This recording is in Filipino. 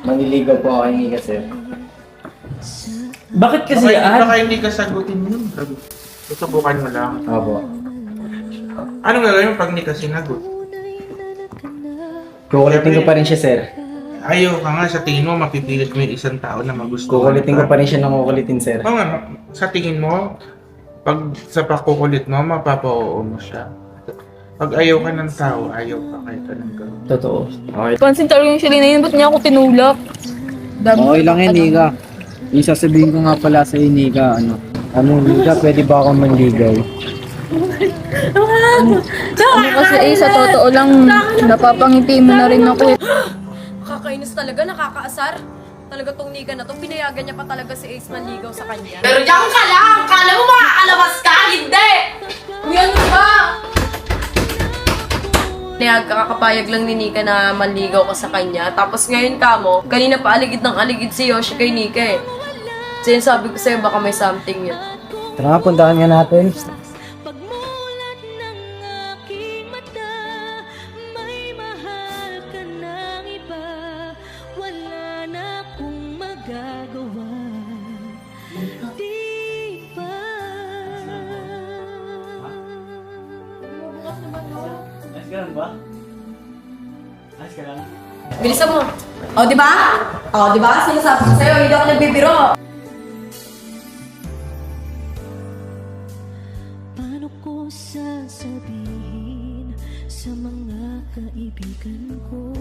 Manliligaw po ako kay Nika, sir. Bakit kasi Baka hindi ka sagutin yun. Susubukan mo lang. Opo. Anong gagawin mo pag hindi ka sinagot? Kukulitin ko pa rin siya, sir. Ayaw ka nga, sa tingin mo, mapipilit mo yung isang tao na magustuhan Kukulitin ko pa rin siya ng kukulitin, sir. Oo nga, sa tingin mo, pag sa pakukulit mo, mapapa-oo mo siya. Pag ayaw ka ng tao, ayaw ka kahit anong gawin. Totoo. Okay. Pansin talaga yung Shalina yun, ba't niya ako tinulak? Okay lang yan, Nika. Yung sasabihin ko nga pala sa Nika, Nika, pwede ba akong manligaw? Ano kasi sa totoo lang, napapangiti mo na rin ako eh. Nakakainis talaga, nakakaasar. Talaga tong Nika na to, pinayagan niya pa talaga si Ace manligaw sa kanya. Pero diyan ka lang! Kala mo makakalabas ka? Hindi! Yan ba? Kakapayag lang ni Nika na manligaw ka sa kanya. Tapos ngayon ka mo, kanina pa aligid ng aligid si Yoshi kay Nika eh. Sinasabi ko sa'yo, baka may something yun. Tara nga, puntahan nga natin. Pagmulat ng aking mata, may mahal ka ng iba. Wala na akong magagawa. Di ba? Ayos ka lang ba? Ayos ka lang? Bilisan mo. O, di ba? O, di ba? Sinasabi ko sa'yo, hindi ako nagbibiro. Paano ko sasabihin sa mga kaibigan ko?